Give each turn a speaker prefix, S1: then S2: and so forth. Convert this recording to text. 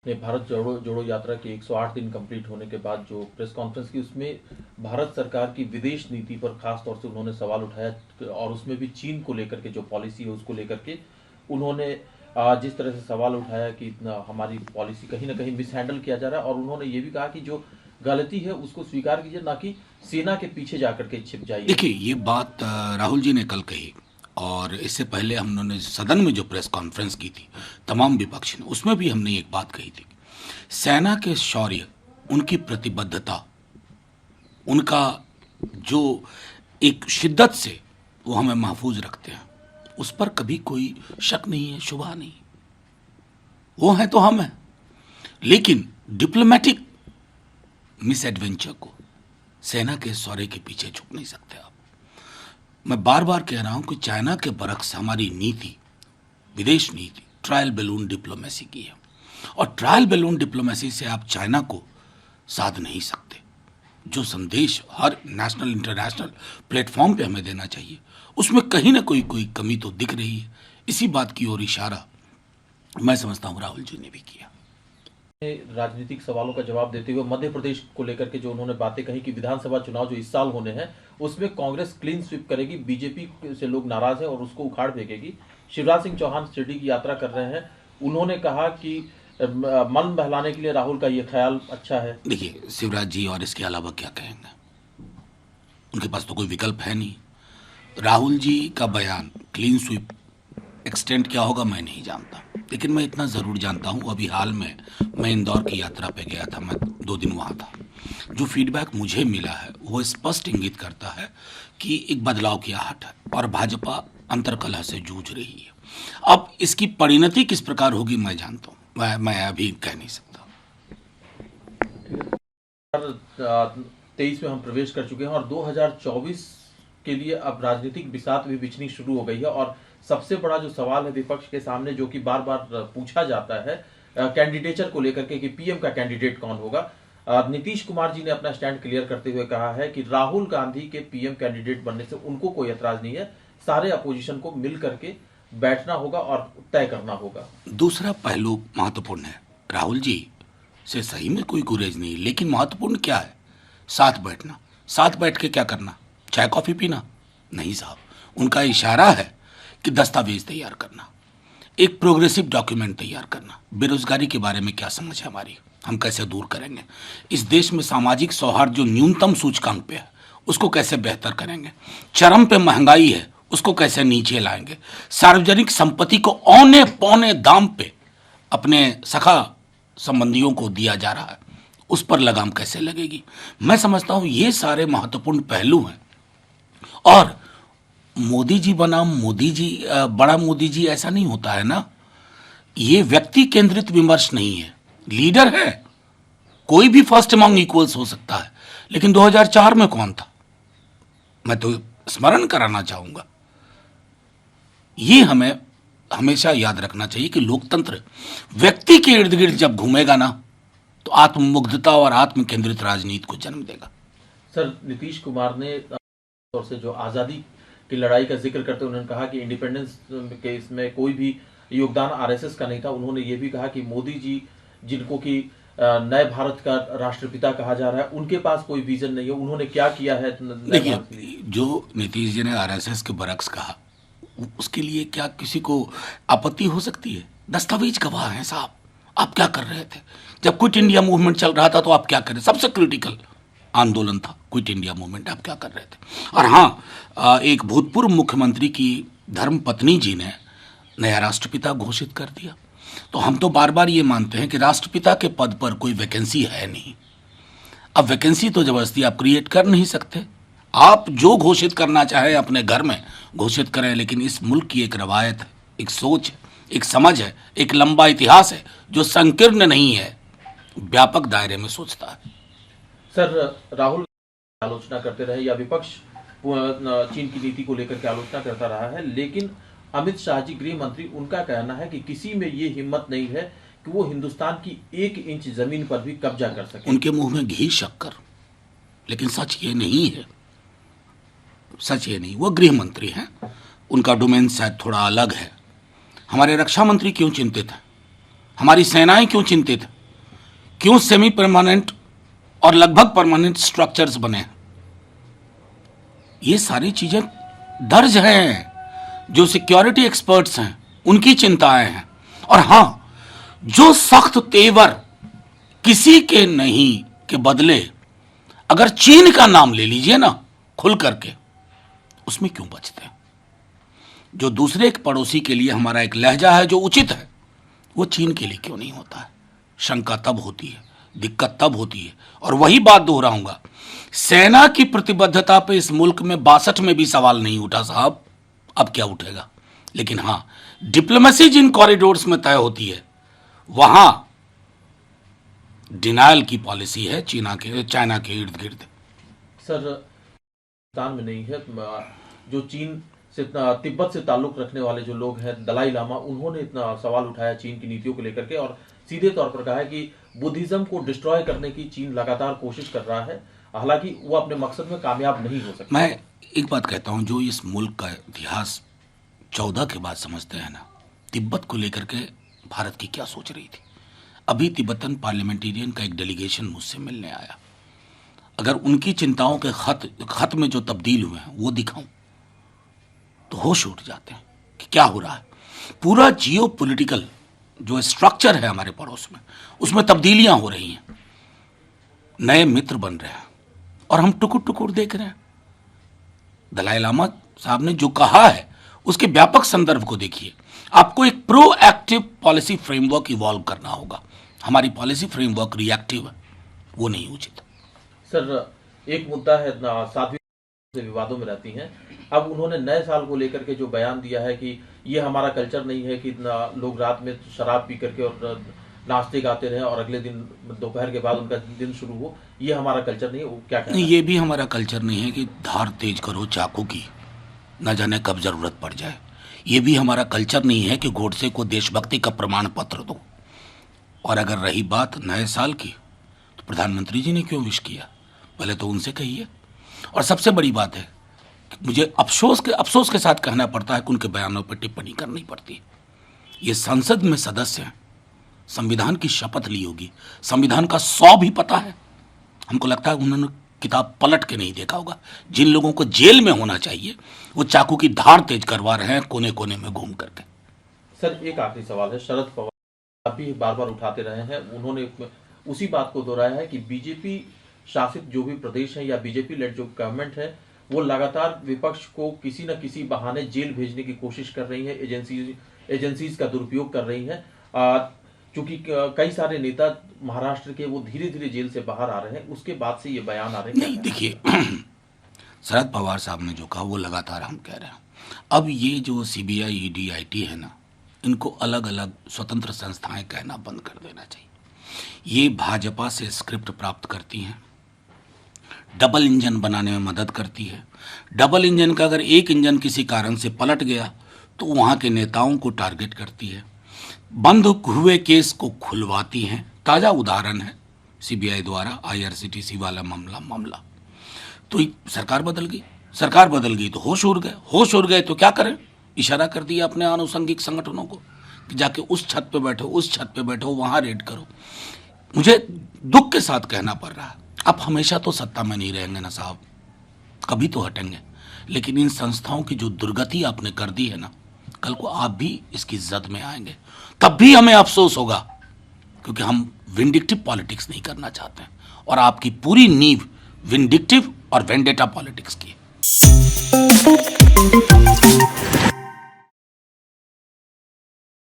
S1: ने भारत जोड़ो जोड़ो यात्रा के 108 दिन कंप्लीट होने के बाद जो प्रेस कॉन्फ्रेंस की, उसमें भारत सरकार की विदेश नीति पर खास तौर से उन्होंने सवाल उठाया और उसमें भी चीन को लेकर के जो पॉलिसी है उसको लेकर के उन्होंने जिस तरह से सवाल उठाया कि हमारी पॉलिसी कहीं ना कहीं मिस हैंडल किया जा रहा है, और उन्होंने ये भी कहा कि जो गलती है उसको स्वीकार कीजिए, ना कि सेना के पीछे जाकर के छिप जाइए।
S2: देखिए, ये बात राहुल जी ने कल कही, और इससे पहले हमने सदन में जो प्रेस कॉन्फ्रेंस की थी तमाम विपक्ष ने, उसमें भी हमने एक बात कही थी। सेना के शौर्य, उनकी प्रतिबद्धता, उनका जो एक शिद्दत से वो हमें महफूज रखते हैं, उस पर कभी कोई शक नहीं है, शुबह नहीं। वो हैं तो हम हैं, लेकिन डिप्लोमेटिक मिस एडवेंचर को सेना के शौर्य के पीछे झुक नहीं सकते आप। मैं बार बार कह रहा हूं कि चाइना के बरक्स हमारी नीति, विदेश नीति ट्रायल बैलून डिप्लोमेसी की है, और ट्रायल बैलून डिप्लोमेसी से आप चाइना को साध नहीं सकते। जो संदेश हर नेशनल इंटरनेशनल प्लेटफॉर्म पे हमें देना चाहिए, उसमें कहीं ना कोई कमी तो दिख रही है। इसी बात की ओर इशारा मैं समझता हूं राहुल जी ने भी किया।
S1: राजनीतिक सवालों का जवाब देते हुए मध्य प्रदेश को लेकर के जो उन्होंने बातें कही कि विधानसभा चुनाव जो इस साल होने हैं उसमें कांग्रेस क्लीन स्वीप करेगी, बीजेपी से लोग नाराज हैं और उसको उखाड़ फेंकेगी। शिवराज सिंह चौहान शिरडी की यात्रा कर रहे हैं, उन्होंने कहा कि मन बहलाने के लिए राहुल का ये ख्याल अच्छा है।
S2: देखिए, शिवराज जी और इसके अलावा क्या कहेंगे, उनके पास तो कोई विकल्प है नहीं। राहुल जी का बयान क्लीन स्वीप एक्सटेंड क्या होगा मैं नहीं जानता, लेकिन मैं इतना ज़रूर जानता हूँ, अभी हाल में मैं इंदौर की यात्रा पे गया था, मैं 2 दिन वहाँ था। जो फीडबैक मुझे मिला है वो स्पष्ट इंगित करता है कि एक बदलाव की आहट है और भाजपा अंतर्कलह से जूझ रही है। अब इसकी परिणति किस प्रकार होगी मैं जानता हूँ, मैं अभी कह नहीं सकता।
S1: 2023 में हम प्रवेश कर चुके हैं और 2024 के लिए अब राजनीतिक बिसात भी बिछनी शुरू हो गई है। और सबसे बड़ा जो सवाल है विपक्ष के सामने, जो कि बार बार पूछा जाता है कैंडिडेचर को लेकर के कि पीएम का कैंडिडेट कौन होगा। नीतीश कुमार जी ने अपना स्टैंड क्लियर करते हुए कहा है कि राहुल गांधी के पीएम कैंडिडेट बनने से उनको कोई एतराज नहीं है, सारे अपोजिशन को मिल करके बैठना होगा और तय करना होगा।
S2: दूसरा पहलू महत्वपूर्ण है, राहुल जी से सही में कोई गुरेज नहीं, लेकिन महत्वपूर्ण क्या है, साथ बैठना। साथ बैठ के क्या करना, चाय कॉफी पीना? नहीं साहब, उनका इशारा है कि दस्तावेज तैयार करना, एक प्रोग्रेसिव डॉक्यूमेंट तैयार करना। बेरोजगारी के बारे में क्या समझ है हमारी, हम कैसे दूर करेंगे? इस देश में सामाजिक सौहार्द जो न्यूनतम सूचकांक पे है उसको कैसे बेहतर करेंगे? चरम पे महंगाई है, उसको कैसे नीचे लाएंगे? सार्वजनिक संपत्ति को औने पौने दाम पे अपने सखा संबंधियों को दिया जा रहा है, उस पर लगाम कैसे लगेगी? मैं समझता हूं ये सारे महत्वपूर्ण पहलू हैं। और मोदी जी बनाम मोदी जी, बड़ा मोदी जी ऐसा नहीं होता है ना, ये व्यक्ति केंद्रित विमर्श नहीं है। लीडर है, कोई भी फर्स्ट अमंग इक्वल्स हो सकता है, लेकिन 2004 में कौन था? मैं तो स्मरण कराना चाहूंगा, ये हमें हमेशा याद रखना चाहिए कि लोकतंत्र व्यक्ति के इर्द गिर्द जब घूमेगा ना, तो आत्ममुग्धता और आत्म केंद्रित राजनीति को जन्म देगा।
S1: सर, नीतीश कुमार ने तौर से जो आजादी की लड़ाई का जिक्र करते हुए उन्होंने कहा कि इंडिपेंडेंस के इसमें कोई भी योगदान आरएसएस का नहीं था। उन्होंने ये भी कहा कि मोदी जी, जिनको कि नए भारत का राष्ट्रपिता कहा जा रहा है, उनके पास कोई विजन नहीं है। उन्होंने क्या किया है?
S2: देखिए, जो नीतीश जी ने आरएसएस के बरक्स कहा, उसके लिए क्या किसी को आपत्ति हो सकती है? दस्तावेज गवाह हैं साहब। आप क्या कर रहे थे जब क्विट इंडिया मूवमेंट चल रहा था? तो आप क्या कर रहे? सबसे क्रिटिकल आंदोलन था क्विट इंडिया मूवमेंट, आप क्या कर रहे थे? और हाँ, एक भूतपूर्व मुख्यमंत्री की धर्म पत्नी जी ने नया राष्ट्रपिता घोषित कर दिया। तो हम तो बार बार ये मानते हैं कि राष्ट्रपिता के पद पर कोई वैकेंसी है नहीं। अब वैकेंसी तो जबरदस्ती आप क्रिएट कर नहीं सकते। आप जो घोषित करना चाहें अपने घर में घोषित करें, लेकिन इस मुल्क की एक रवायत है, एक सोच है, एक समझ है, एक लंबा इतिहास है जो संकीर्ण नहीं है, व्यापक दायरे में सोचता है।
S1: सर, राहुल आलोचना करते रहे या विपक्ष चीन की नीति को लेकर के आलोचना करता रहा है, लेकिन अमित शाह जी गृह मंत्री, उनका कहना है कि किसी में ये हिम्मत नहीं है कि वो हिंदुस्तान की 1 इंच जमीन पर भी कब्जा कर सके।
S2: उनके मुंह में घी शक्कर, लेकिन सच ये नहीं है, सच ये नहीं। वो गृह मंत्री हैं, उनका डोमेन शायद थोड़ा अलग है। हमारे रक्षा मंत्री क्यों चिंतित हैं? हमारी सेनाएं क्यों चिंतित हैं? क्यों सेमी परमानेंट और लगभग परमानेंट स्ट्रक्चर्स बने हैं। ये सारी चीजें दर्ज हैं, जो सिक्योरिटी एक्सपर्ट्स हैं उनकी चिंताएं हैं। और हां, जो सख्त तेवर किसी के नहीं के बदले अगर चीन का नाम ले लीजिए ना खुल करके, उसमें क्यों बचते हैं। जो दूसरे एक पड़ोसी के लिए हमारा एक लहजा है जो उचित है, वो चीन के लिए क्यों नहीं होता है। शंका तब होती है, दिक्कत तब होती है। और वही बात दोहराऊंगा, सेना की प्रतिबद्धता पे इस मुल्क में 62 में भी सवाल नहीं उठा साहब, अब क्या उठेगा। लेकिन हां, डिप्लोमेसी जिन कॉरिडोर्स में तय होती है वहां डिनायल की पॉलिसी है चाइना के इर्द गिर्द।
S1: सर, पाकिस्तान में नहीं है, जो चीन से तिब्बत से ताल्लुक रखने वाले जो लोग हैं, दलाई लामा, उन्होंने इतना सवाल उठाया चीन की नीतियों को लेकर के और सीधे तौर पर कहा है कि बुद्धिज्म को डिस्ट्रॉय करने की चीन लगातार कोशिश कर रहा है, हालांकि वो अपने मकसद में कामयाब नहीं हो सकता।
S2: मैं एक बात कहता हूं, जो इस मुल्क का इतिहास 14 के बाद समझते हैं ना, तिब्बत को लेकर के भारत की क्या सोच रही थी। अभी तिब्बतन पार्लियामेंटेरियन का एक डेलीगेशन मुझसे मिलने आया, अगर उनकी चिंताओं के खत में जो तब्दील हुए हैं वो दिखाऊं तो होश उठ जाते हैं कि क्या हो रहा है। पूरा जियो पॉलिटिकल जो स्ट्रक्चर है हमारे पड़ोस में, उसमें तब्दीलियां हो रही हैं, नए मित्र बन रहे हैं और हम टुकुर टुकुर देख रहे हैं। दलाई लामा साहब ने जो कहा है उसके व्यापक संदर्भ को देखिए। आपको एक प्रोएक्टिव पॉलिसी फ्रेमवर्क इवॉल्व करना होगा। हमारी पॉलिसी फ्रेमवर्क रिएक्टिव है, वो नहीं उचित।
S1: सर, एक मुद्दा है, साध्वी से विवादों में रहती हैं। अब उन्होंने नए साल को लेकर के जो बयान दिया है कि ये हमारा कल्चर नहीं है कि लोग रात में शराब पी करके और नाचते गाते रहे और अगले दिन दोपहर के बाद उनका दिन शुरू हो, ये हमारा कल्चर नहीं है। वो क्या कहना है?
S2: ये भी हमारा कल्चर नहीं है कि धार तेज करो चाकू की, न जाने कब जरूरत पड़ जाए। ये भी हमारा कल्चर नहीं है कि गोडसे को देशभक्ति का प्रमाण पत्र दो। और अगर रही बात नए साल की, तो प्रधानमंत्री जी ने क्यों विश किया, पहले तो उनसे कहिए। और सबसे बड़ी बात है कि मुझे अफसोस के साथ कहना पड़ता है कि उनके बयानों पर टिप्पणी करनी पड़ती है। ये संसद में सदस्य हैं, संविधान की शपथ ली होगी, संविधान का 100 भी पता है। हमको लगता है उन्होंने किताब पलट के नहीं देखा होगा। जिन लोगों को जेल में होना चाहिए वो चाकू की धार तेज करवा रहे हैं कोने कोने में घूम करके।
S1: सर, एक आखिरी सवाल है, शरद पवार अभी बार बार उठाते रहे हैं, उन्होंने उसी बात को दोहराया है कि बीजेपी शासित जो भी प्रदेश है या बीजेपी लेड जो गवर्नमेंट है, वो लगातार विपक्ष को किसी न किसी बहाने जेल भेजने की कोशिश कर रही है, एजेंसीज का दुरुपयोग कर रही है। क्योंकि कई सारे नेता महाराष्ट्र के वो धीरे धीरे जेल से बाहर आ रहे हैं, उसके बाद से ये बयान आ रहे हैं।
S2: नहीं, देखिए शरद पवार साहब ने जो कहा वो लगातार हम कह रहे हैं। अब ये जो सीबीआई, ईडी, आईटी है ना, इनको अलग अलग स्वतंत्र संस्थाएं कहना बंद कर देना चाहिए। ये भाजपा से स्क्रिप्ट प्राप्त करती हैं, डबल इंजन बनाने में मदद करती है। डबल इंजन का अगर एक इंजन किसी कारण से पलट गया तो वहाँ के नेताओं को टारगेट करती है, बंद हुए केस को खुलवाती हैं। ताज़ा उदाहरण है सीबीआई द्वारा आईआरसीटीसी वाला मामला। तो सरकार बदल गई तो होश उड़ गए तो क्या करें, इशारा कर दिया अपने आनुषंगिक संगठनों को कि जाके उस छत पे बैठो, वहाँ रेड करो। मुझे दुख के साथ कहना पड़ रहा है, आप हमेशा तो सत्ता में नहीं रहेंगे ना साहब, कभी तो हटेंगे। लेकिन इन संस्थाओं की जो दुर्गति आपने कर दी है ना, कल को आप भी इसकी जद में आएंगे, तब भी हमें अफसोस होगा, क्योंकि हम विंडिक्टिव पॉलिटिक्स नहीं करना चाहते हैं। और आपकी पूरी नींव विंडिक्टिव और वेंडेटा पॉलिटिक्स की है।